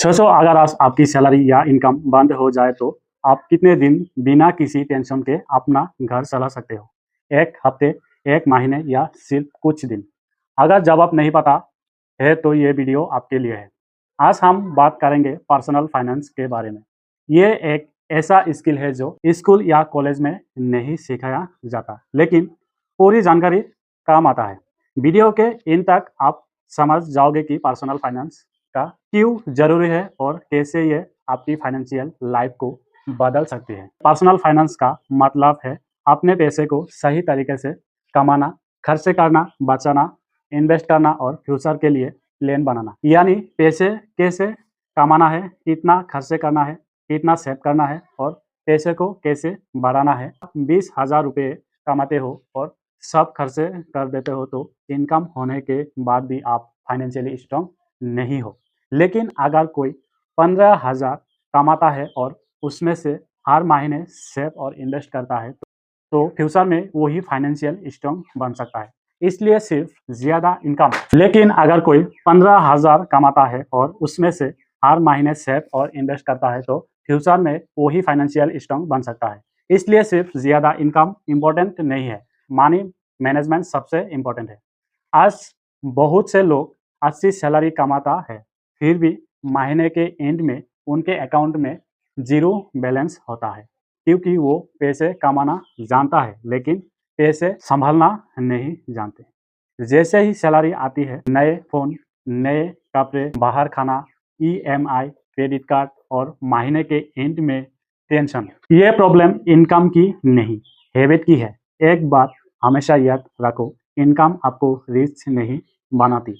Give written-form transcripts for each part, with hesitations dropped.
सोचो अगर आज आपकी सैलरी या इनकम बंद हो जाए तो आप कितने दिन बिना किसी टेंशन के अपना घर चला सकते हो? 1 हफ्ते, 1 महीने या सिर्फ कुछ दिन? अगर जवाब नहीं पता है तो ये वीडियो आपके लिए है। आज हम बात करेंगे पर्सनल फाइनेंस के बारे में। ये एक ऐसा स्किल है जो स्कूल या कॉलेज में नहीं सिखाया जाता, लेकिन पूरी जानकारी काम आता है। वीडियो के इन तक आप समझ जाओगे कि पर्सनल फाइनेंस का क्यों जरूरी है और कैसे ये आपकी फाइनेंशियल लाइफ को बदल सकती है। पर्सनल फाइनेंस का मतलब है अपने पैसे को सही तरीके से कमाना, खर्च करना, बचाना, इन्वेस्ट करना और फ्यूचर के लिए प्लान बनाना। यानी पैसे कैसे कमाना है, कितना खर्च करना है, कितना सेव करना है और पैसे को कैसे बढ़ाना है। 20,000 रुपये कमाते हो और सब खर्चे कर देते हो तो इनकम होने के बाद भी आप फाइनेंशियली स्ट्रांग नहीं हो। लेकिन अगर कोई 15,000 कमाता है और उसमें से हर महीने सेव और इन्वेस्ट करता है तो फ्यूचर में वही फाइनेंशियल स्ट्रांग बन सकता है। इसलिए सिर्फ ज़्यादा इनकम। लेकिन अगर कोई 15,000 कमाता है और उसमें से हर महीने सेव और इन्वेस्ट करता है तो फ्यूचर में वही फाइनेंशियल स्ट्रांग बन सकता है। इसलिए सिर्फ ज़्यादा इनकम इम्पोर्टेंट नहीं है, मनी मैनेजमेंट सबसे इम्पोर्टेंट है। आज बहुत से लोग अच्छी सैलरी कमाता है, फिर भी महीने के एंड में उनके अकाउंट में ज़ीरो बैलेंस होता है, क्योंकि वो पैसे कमाना जानता है लेकिन पैसे संभालना नहीं जानते। जैसे ही सैलरी आती है, नए फ़ोन, नए कपड़े, बाहर खाना, ईएमआई, क्रेडिट कार्ड और महीने के एंड में टेंशन। ये प्रॉब्लम इनकम की नहीं, हैबिट की है। एक बात हमेशा याद रखो, इनकम आपको रिच नहीं बनाती,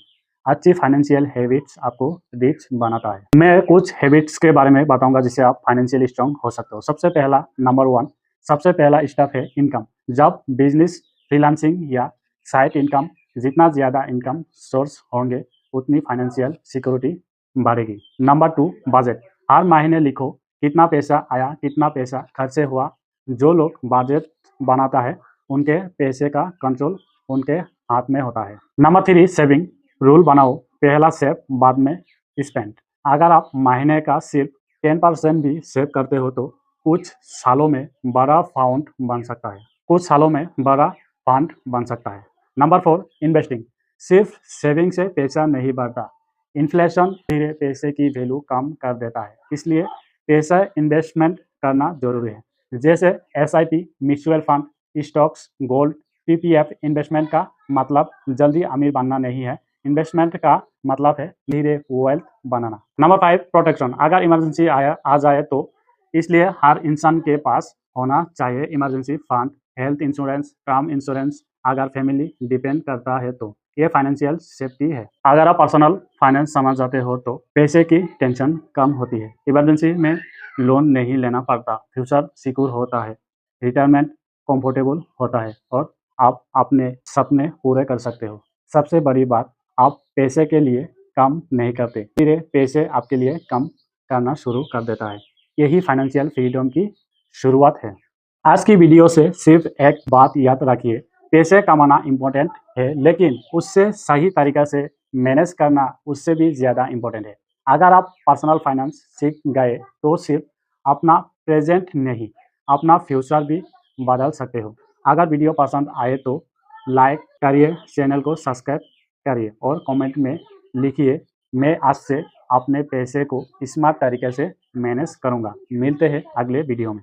अच्छी फाइनेंशियल हैबिट्स आपको रिच बनाता है। मैं कुछ हैबिट्स के बारे में बताऊंगा जिससे आप फाइनेंशियली स्ट्रांग हो सकते हो। सबसे पहला, नंबर 1, सबसे पहला स्टेप है इनकम। जब बिजनेस, फ्रीलांसिंग या साइड इनकम, जितना ज़्यादा इनकम सोर्स होंगे उतनी फाइनेंशियल सिक्योरिटी बढ़ेगी। Number 2, budget. हर महीने लिखो कितना पैसा आया, कितना पैसा खर्चे हुआ। जो लोग बजट बनाता है उनके पैसे का कंट्रोल उनके हाथ में होता है। Number 3, saving. रूल बनाओ, पहला सेव बाद में स्पेंड। अगर आप महीने का सिर्फ 10% भी सेव करते हो तो कुछ सालों में बड़ा फाउंड बन सकता है, कुछ सालों में बड़ा फंड बन सकता है। Number 4, investing. सिर्फ सेविंग से पैसा नहीं बढ़ता, इन्फ्लेशन धीरे पैसे की वैल्यू कम कर देता है। इसलिए पैसा इन्वेस्टमेंट करना जरूरी है, जैसे SIP, mutual fund, stocks, gold, PPF. Investment का मतलब जल्दी अमीर बनना नहीं है, इन्वेस्टमेंट का मतलब है धीरे वेल्थ बनाना। Number 5, protection. अगर इमरजेंसी आ जाए तो इसलिए हर इंसान के पास होना चाहिए emergency fund, health insurance, term insurance. अगर फैमिली डिपेंड करता है तो ये फाइनेंशियल सेफ्टी है। अगर आप पर्सनल फाइनेंस समझ जाते हो तो पैसे की टेंशन कम होती है, इमरजेंसी में लोन नहीं लेना पड़ता, फ्यूचर सिक्योर होता है, रिटायरमेंट कंफर्टेबल होता है और आप अपने सपने पूरे कर सकते हो। सबसे बड़ी बात, आप पैसे के लिए काम नहीं करते, धीरे पैसे आपके लिए काम करना शुरू कर देता है। यही फाइनेंशियल फ्रीडम की शुरुआत है। आज की वीडियो से सिर्फ एक बात याद रखिए, पैसे कमाना इम्पोर्टेंट है लेकिन उससे सही तरीके से मैनेज करना उससे भी ज़्यादा इम्पोर्टेंट है। अगर आप पर्सनल फाइनेंस सीख गए तो सिर्फ अपना प्रेजेंट नहीं, अपना फ्यूचर भी बदल सकते हो। अगर वीडियो पसंद आए तो लाइक करिए, चैनल को सब्सक्राइब करिए और कमेंट में लिखिए, मैं आज से अपने पैसे को स्मार्ट तरीके से मैनेज करूँगा। मिलते हैं अगले वीडियो में।